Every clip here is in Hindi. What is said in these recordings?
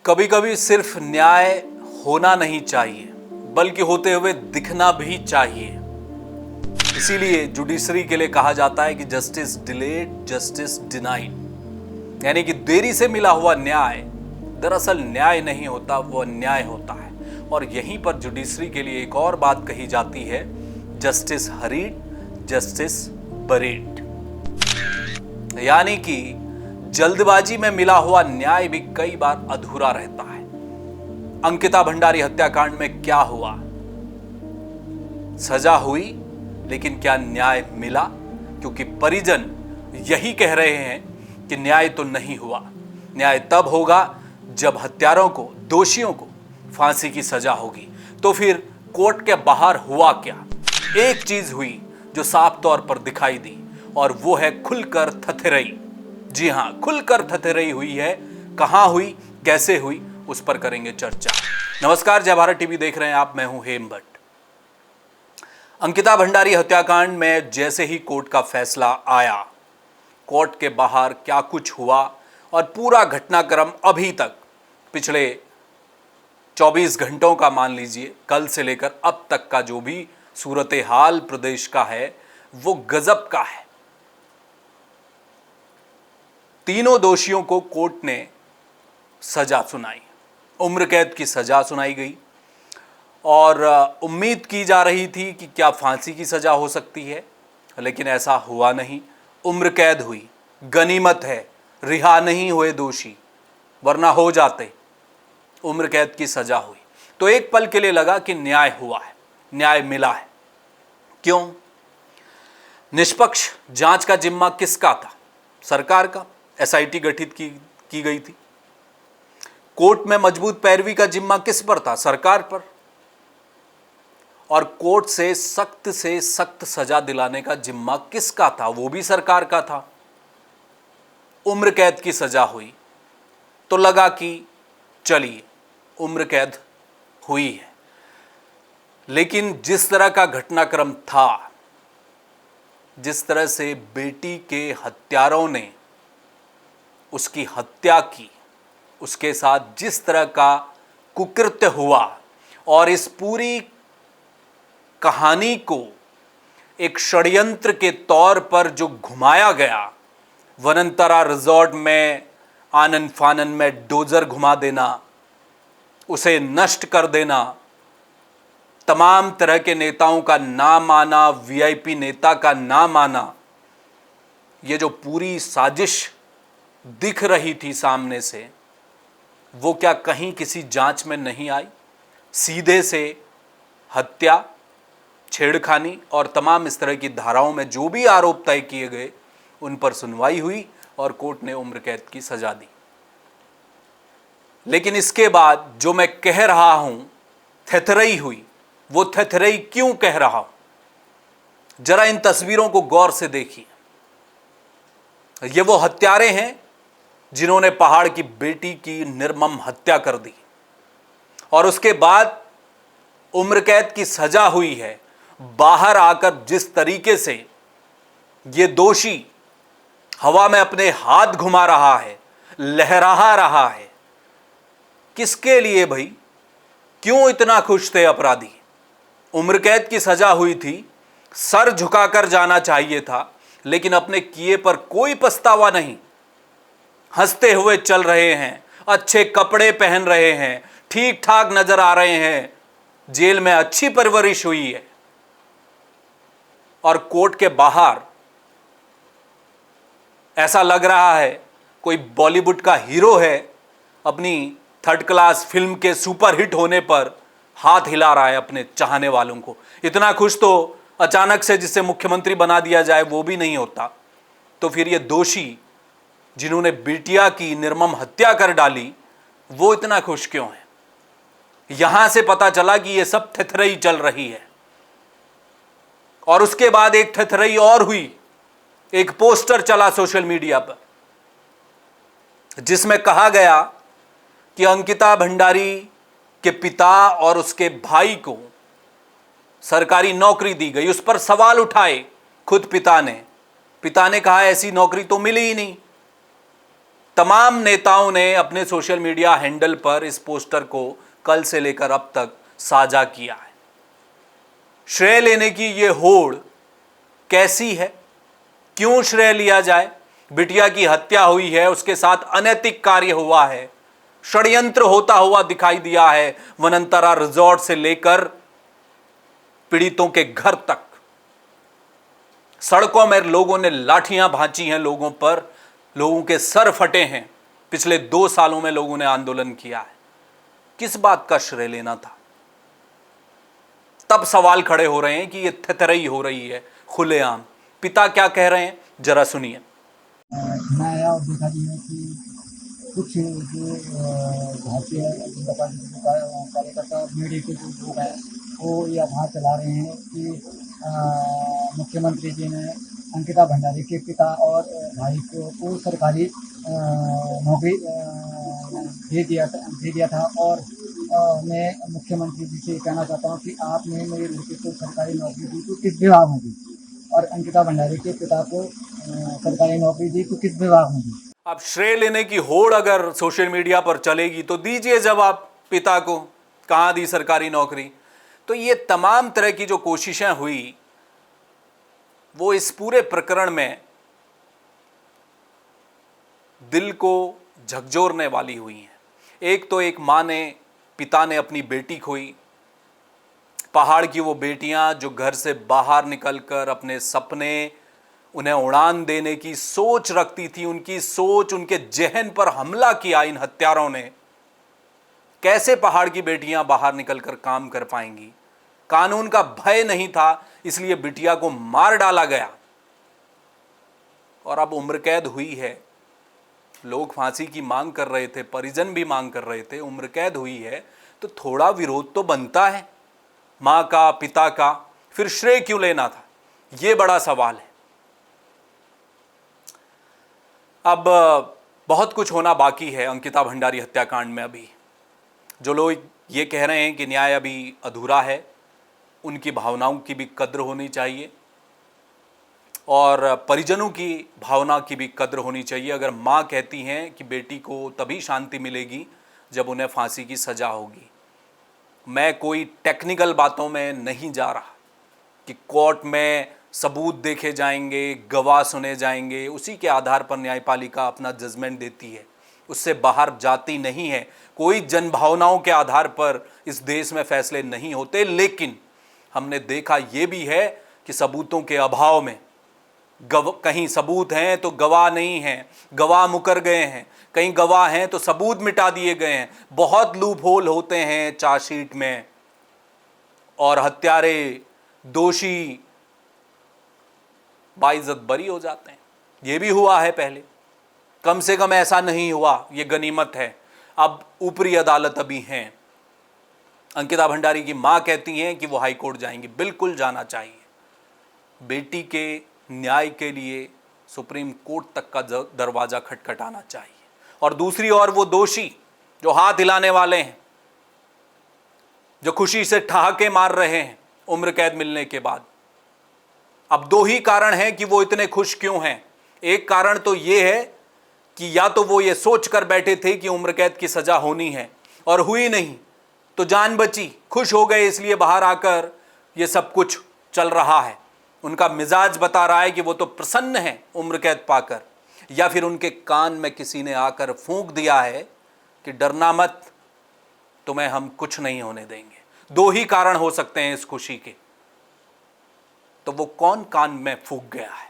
कभी कभी सिर्फ न्याय होना नहीं चाहिए बल्कि होते हुए दिखना भी चाहिए। इसीलिए जुडिशरी के लिए कहा जाता है कि जस्टिस डिलेड जस्टिस डिनाइड, यानी कि देरी से मिला हुआ न्याय दरअसल न्याय नहीं होता, वो अन्याय होता है। और यहीं पर जुडिशरी के लिए एक और बात कही जाती है, जस्टिस हरीड जस्टिस बरीड, यानी कि जल्दबाजी में मिला हुआ न्याय भी कई बार अधूरा रहता है। अंकिता भंडारी हत्याकांड में क्या हुआ? सजा हुई, लेकिन क्या न्याय मिला? क्योंकि परिजन यही कह रहे हैं कि न्याय तो नहीं हुआ। न्याय तब होगा जब हत्यारों को, दोषियों को फांसी की सजा होगी। तो फिर कोर्ट के बाहर हुआ क्या? एक चीज हुई जो साफ तौर पर दिखाई दी, और वो है खुलकर थथरई। जी हां, खुलकर थथरई हुई है। कहां हुई, कैसे हुई, उस पर करेंगे चर्चा। नमस्कार, जय भारत टीवी देख रहे हैं आप, मैं हूं हेम भट्ट। अंकिता भंडारी हत्याकांड में जैसे ही कोर्ट का फैसला आया, कोर्ट के बाहर क्या कुछ हुआ और पूरा घटनाक्रम अभी तक पिछले 24 घंटों का मान लीजिए, कल से लेकर अब तक का जो भी सूरत हाल प्रदेश का है वो गजब का है। तीनों दोषियों को कोर्ट ने सजा सुनाई, उम्र कैद की सजा सुनाई गई, और उम्मीद की जा रही थी कि क्या फांसी की सजा हो सकती है, लेकिन ऐसा हुआ नहीं। उम्र कैद हुई। गनीमत है रिहा नहीं हुए दोषी, वरना हो जाते। उम्र कैद की सजा हुई तो एक पल के लिए लगा कि न्याय हुआ है, न्याय मिला है। क्यों? निष्पक्ष जांच का जिम्मा किसका था? सरकार का। एसआईटी गठित की गई थी। कोर्ट में मजबूत पैरवी का जिम्मा किस पर था? सरकार पर। और कोर्ट से सख्त सजा दिलाने का जिम्मा किसका था? वो भी सरकार का था। उम्र कैद की सजा हुई तो लगा कि चलिए उम्र कैद हुई है, लेकिन जिस तरह का घटनाक्रम था, जिस तरह से बेटी के हत्यारों ने उसकी हत्या की, उसके साथ जिस तरह का कुकृत्य हुआ, और इस पूरी कहानी को एक षड्यंत्र के तौर पर जो घुमाया गया, वनंतरा रिजॉर्ट में आनन फानन में डोजर घुमा देना, उसे नष्ट कर देना, तमाम तरह के नेताओं का नाम आना, वीआईपी नेता का नाम आना, ये जो पूरी साजिश दिख रही थी सामने से, वो क्या कहीं किसी जांच में नहीं आई? सीधे से हत्या, छेड़खानी और तमाम इस तरह की धाराओं में जो भी आरोप तय किए गए, उन पर सुनवाई हुई और कोर्ट ने उम्र कैद की सजा दी। लेकिन इसके बाद जो मैं कह रहा हूं थेथरई हुई, वो थेथरई क्यों कह रहा हूं? जरा इन तस्वीरों को गौर से देखिए। ये वो हत्यारे हैं जिन्होंने पहाड़ की बेटी की निर्मम हत्या कर दी, और उसके बाद उम्र कैद की सजा हुई है। बाहर आकर जिस तरीके से ये दोषी हवा में अपने हाथ घुमा रहा है, लहरा रहा है, किसके लिए भाई? क्यों इतना खुश थे अपराधी? उम्र कैद की सजा हुई थी, सर झुकाकर जाना चाहिए था, लेकिन अपने किए पर कोई पछतावा नहीं। हंसते हुए चल रहे हैं, अच्छे कपड़े पहन रहे हैं, ठीक ठाक नजर आ रहे हैं, जेल में अच्छी परवरिश हुई है, और कोर्ट के बाहर ऐसा लग रहा है कोई बॉलीवुड का हीरो है, अपनी थर्ड क्लास फिल्म के सुपरहिट होने पर हाथ हिला रहा है अपने चाहने वालों को। इतना खुश तो अचानक से जिससे मुख्यमंत्री बना दिया जाए वो भी नहीं होता। तो फिर ये दोषी जिन्होंने बिटिया की निर्मम हत्या कर डाली, वो इतना खुश क्यों है? यहां से पता चला कि ये सब थेथरई चल रही है। और उसके बाद एक थेथरई और हुई। एक पोस्टर चला सोशल मीडिया पर जिसमें कहा गया कि अंकिता भंडारी के पिता और उसके भाई को सरकारी नौकरी दी गई। उस पर सवाल उठाए खुद पिता ने कहा ऐसी नौकरी तो मिली ही नहीं। तमाम नेताओं ने अपने सोशल मीडिया हैंडल पर इस पोस्टर को कल से लेकर अब तक साझा किया है। श्रेय लेने की ये होड़ कैसी है, क्यों श्रेय लिया जाए? बिटिया की हत्या हुई है, उसके साथ अनैतिक कार्य हुआ है, षड्यंत्र होता हुआ दिखाई दिया है। वनंतरा रिजॉर्ट से लेकर पीड़ितों के घर तक सड़कों में लोगों ने लाठियां भांची हैं लोगों पर, लोगों के सर फटे हैं। पिछले 2 सालों में लोगों ने आंदोलन किया है। किस बात का श्रेय लेना था? तब सवाल खड़े हो रहे हैं कि यह थेथरई हो रही है खुलेआम। पिता क्या कह रहे हैं, जरा सुनिए। मैं आया और देखा जी है कि कुछ जो भारतीय जनता पार्टी के कार्यकर्ता मीडिया के जो लोग हैं वो ये आभार चला रहे हैं कि मुख्यमंत्री जी ने अंकिता भंडारी के पिता और भाई को सरकारी नौकरी दे दिया था। और मैं मुख्यमंत्री जी से कहना चाहता हूँ कि आपने मेरे लड़के को सरकारी नौकरी दी तो किस विभाग में दी, और अंकिता भंडारी के पिता को सरकारी नौकरी दी तो किस विभाग में दी। अब श्रेय लेने की होड़ अगर सोशल मीडिया पर चलेगी तो दीजिए जवाब, पिता को कहां दी सरकारी नौकरी। तो ये तमाम तरह की जो कोशिशें हुई वो इस पूरे प्रकरण में दिल को झकझोरने वाली हुई हैं। एक तो एक मां ने, पिता ने अपनी बेटी खोई, पहाड़ की वो बेटियां जो घर से बाहर निकलकर अपने सपने उन्हें उड़ान देने की सोच रखती थी, उनकी सोच, उनके जहन पर हमला किया इन हत्यारों ने। कैसे पहाड़ की बेटियां बाहर निकलकर काम कर पाएंगी? कानून का भय नहीं था, इसलिए बिटिया को मार डाला गया और अब उम्र कैद हुई है। लोग फांसी की मांग कर रहे थे, परिजन भी मांग कर रहे थे, उम्र कैद हुई है तो थोड़ा विरोध तो बनता है मां का, पिता का। फिर श्रेय क्यों लेना था, यह बड़ा सवाल है। अब बहुत कुछ होना बाकी है अंकिता भंडारी हत्याकांड में। अभी जो लोग ये कह रहे हैं कि न्याय अभी अधूरा है, उनकी भावनाओं की भी कद्र होनी चाहिए और परिजनों की भावना की भी कद्र होनी चाहिए। अगर माँ कहती हैं कि बेटी को तभी शांति मिलेगी जब उन्हें फांसी की सज़ा होगी। मैं कोई टेक्निकल बातों में नहीं जा रहा कि कोर्ट में सबूत देखे जाएंगे, गवाह सुने जाएंगे, उसी के आधार पर न्यायपालिका अपना जजमेंट देती है, उससे बाहर जाती नहीं है। कोई जनभावनाओं के आधार पर इस देश में फैसले नहीं होते। लेकिन हमने देखा यह भी है कि सबूतों के अभाव में कहीं सबूत हैं तो गवाह नहीं हैं, गवाह मुकर गए हैं, कहीं गवाह हैं तो सबूत मिटा दिए गए हैं। बहुत लूप होल होते हैं चार्जशीट में और हत्यारे, दोषी बाइज्जत बरी हो जाते हैं। यह भी हुआ है पहले, कम से कम ऐसा नहीं हुआ, यह गनीमत है। अब ऊपरी अदालत अभी हैं। अंकिता भंडारी की मां कहती हैं कि वो हाई कोर्ट जाएंगी, बिल्कुल जाना चाहिए। बेटी के न्याय के लिए सुप्रीम कोर्ट तक का दरवाजा खटखटाना चाहिए। और दूसरी ओर वो दोषी जो हाथ हिलाने वाले हैं, जो खुशी से ठहाके मार रहे हैं उम्र कैद मिलने के बाद। अब 2 ही कारण हैं कि वो इतने खुश क्यों हैं। एक कारण तो ये है कि या तो वो ये सोच कर बैठे थे कि उम्र कैद की सजा होनी है और हुई नहीं तो जान बची, खुश हो गए, इसलिए बाहर आकर ये सब कुछ चल रहा है। उनका मिजाज बता रहा है कि वो तो प्रसन्न है उम्र कैद पाकर। या फिर उनके कान में किसी ने आकर फूंक दिया है कि डरना मत, तुम्हें हम कुछ नहीं होने देंगे। 2 ही कारण हो सकते हैं इस खुशी के। तो वो कौन कान में फूंक गया है,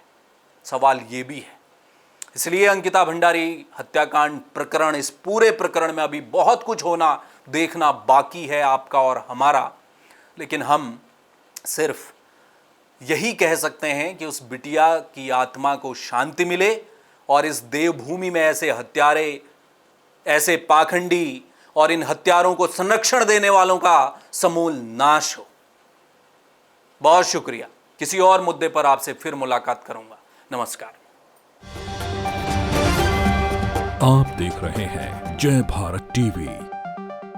सवाल ये भी है। इसलिए अंकिता भंडारी हत्याकांड प्रकरण, इस पूरे प्रकरण में अभी बहुत कुछ होना, देखना बाकी है आपका और हमारा। लेकिन हम सिर्फ यही कह सकते हैं कि उस बिटिया की आत्मा को शांति मिले और इस देवभूमि में ऐसे हत्यारे, ऐसे पाखंडी और इन हत्यारों को संरक्षण देने वालों का समूल नाश हो। बहुत शुक्रिया। किसी और मुद्दे पर आपसे फिर मुलाकात करूंगा। नमस्कार। आप देख रहे हैं जय भारत टीवी।